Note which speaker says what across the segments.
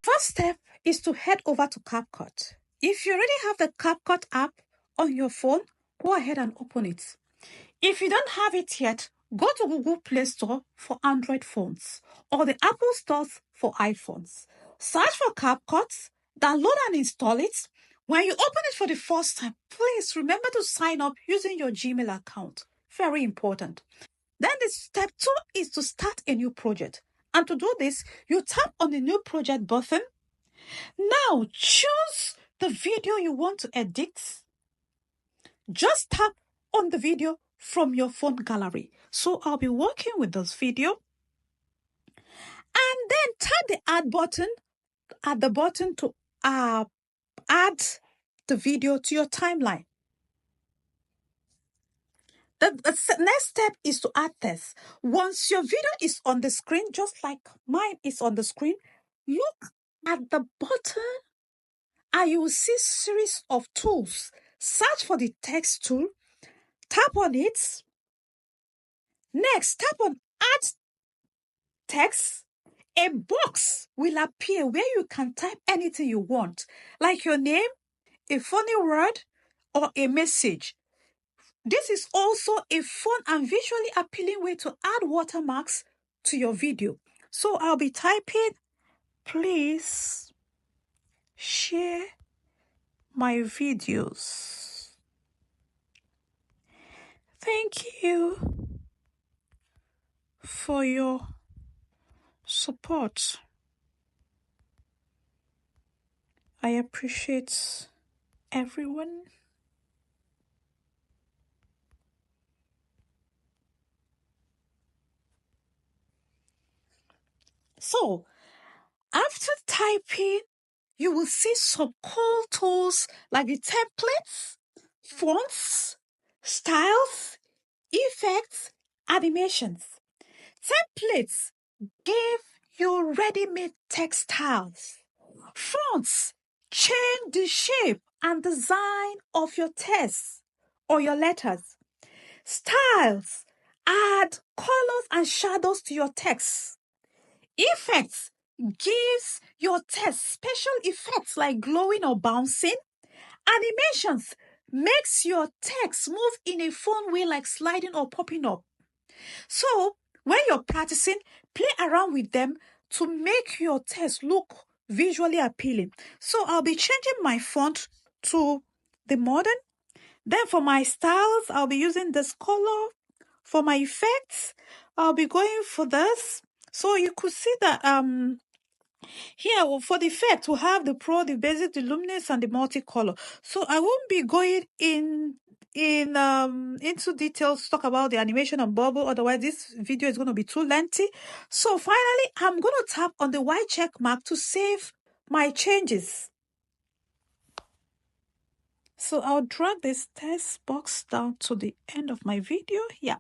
Speaker 1: First step is to head over to CapCut. If you already have the CapCut app on your phone, go ahead and open it. If you don't have it yet, go to Google Play Store for Android phones or the Apple Stores for iPhones. Search for CapCut, download and install it. When you open it for the first time, please remember to sign up using your Gmail account. Very important. Then the step 2 is to start a new project. And to do this, you tap on the new project button. Now choose the video you want to edit. Just tap on the video from your phone gallery. So I'll be working with this video. And then tap the add button at the button to add the video to your timeline. The next step is to add text. Once your video is on the screen, just like mine is on the screen, look at the button and you will see a series of tools. Search for the text tool, tap on it. Next, tap on add text. A box will appear where you can type anything you want, like your name, a funny word, or a message. This is also a fun and visually appealing way to add watermarks to your video. So I'll be typing, please share my videos. Thank you for your support. I appreciate everyone. So, after typing, you will see some cool tools like the templates, fonts, styles, effects, animations. Templates give you ready-made textiles. Fonts change the shape and design of your text or your letters. Styles add colors and shadows to your text. Effects gives your text special effects like glowing or bouncing. Animations makes your text move in a fun way like sliding or popping up. So when you're practicing, play around with them to make your text look visually appealing. So I'll be changing my font to the modern. Then for my styles, I'll be using this color. For my effects, I'll be going for this. So you could see that here for the effect, we have the Pro, the Basic, the Luminous, and the Multicolor. So I won't be going into details to talk about the animation and bubble. Otherwise, this video is going to be too lengthy. So finally, I'm going to tap on the white check mark to save my changes. So I'll drag this text box down to the end of my video. Yeah.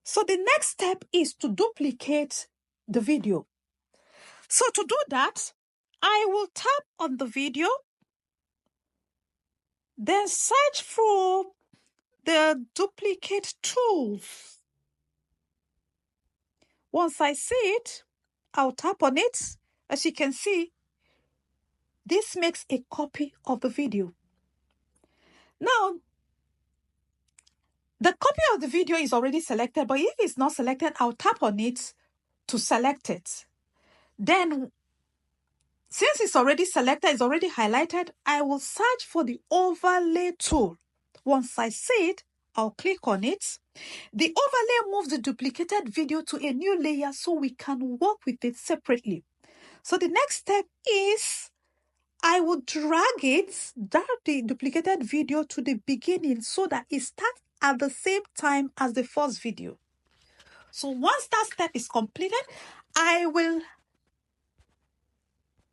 Speaker 1: So the next step is to duplicate the video. So to do that, I will tap on the video, then search for the duplicate tools. Once I see it, I'll tap on it. As you can see, this makes a copy of the video. Now, the copy of the video is already selected, but if it's not selected, I'll tap on it to select it. Then, since it's already selected, it's already highlighted, I will search for the overlay tool. Once I see it, I'll click on it. The overlay moves the duplicated video to a new layer so we can work with it separately. So the next step is I will drag the duplicated video to the beginning so that it starts at the same time as the first video. So once that step is completed, I will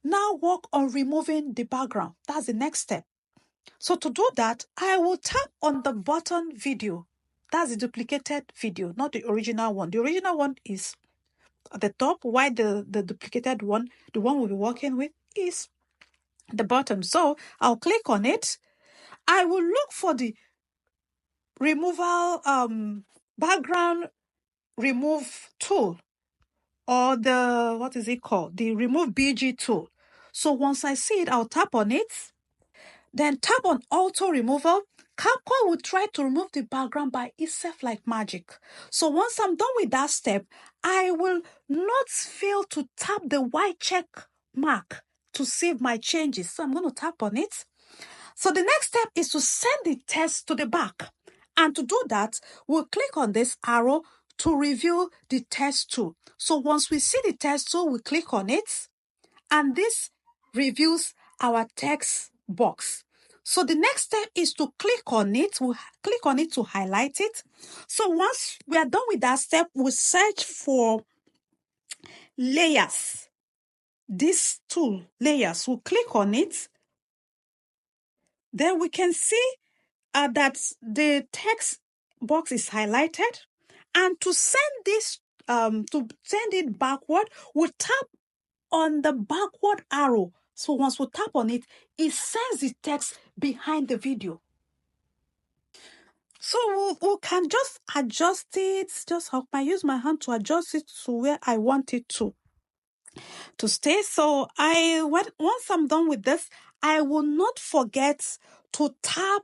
Speaker 1: now work on removing the background. That's the next step. So to do that, I will tap on the button video. That's the duplicated video, not the original one. The original one is at the top, while the duplicated one, the one we'll be working with, is the bottom. So I'll click on it. I will look for the removal background remove tool, or the, what is it called? The remove BG tool. So once I see it, I'll tap on it, then tap on auto removal. CapCut will try to remove the background by itself like magic. So once I'm done with that step, I will not fail to tap the white check mark to save my changes. So I'm going to tap on it. So the next step is to send the text to the back. And to do that, we'll click on this arrow to reveal the text tool. So once we see the text tool, we click on it, and this reveals our text box. So the next step is to click on it. We'll click on it to highlight it. So once we are done with that step, we'll search for layers. This tool, layers, we'll click on it. Then we can see that the text box is highlighted. And to send this, to send it backward, we'll tap on the backward arrow. So once we tap on it, it sends the text behind the video. So we can just adjust it. Just how I use my hand to adjust it to where I want it to stay. So once I'm done with this, I will not forget to tap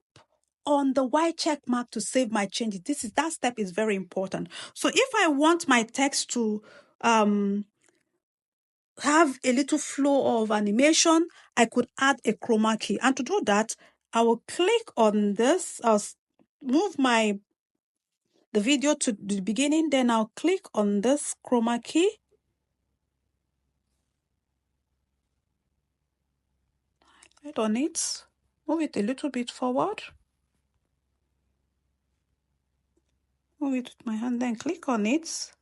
Speaker 1: on the white check mark to save my changes. That step is very important. So if I want my text to have a little flow of animation, I could add a chroma key. And to do that, I will click on this. I'll move the video to the beginning, then I'll click on this chroma key. Click on it, move it a little bit forward. Move it with my hand, then click on it.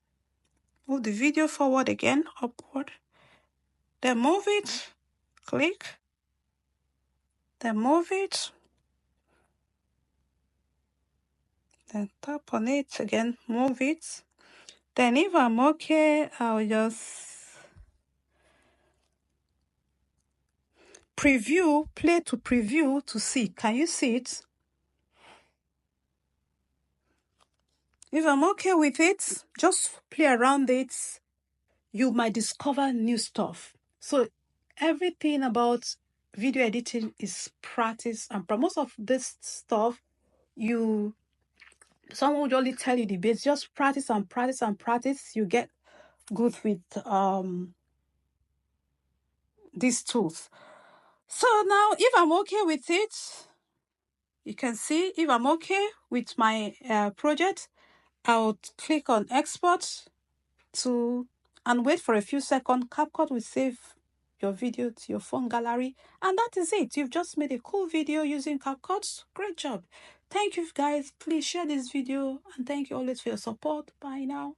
Speaker 1: Move the video forward again, upward. Then move it, click. Then move it. Then tap on it again, move it. Then if I'm okay, I'll just preview, play to preview to see. Can you see it? If I'm okay with it, just play around it. You might discover new stuff. So everything about video editing is practice, and most of this stuff, someone would only tell you the base. Just practice and practice and practice. You get good with these tools. So now, if I'm okay with it, you can see if I'm okay with my project, I'll click on export and wait for a few seconds. CapCut will save your video to your phone gallery, and that is it. You've just made a cool video using CapCut. Great job. Thank you guys. Please share this video, and thank you always for your support. Bye now.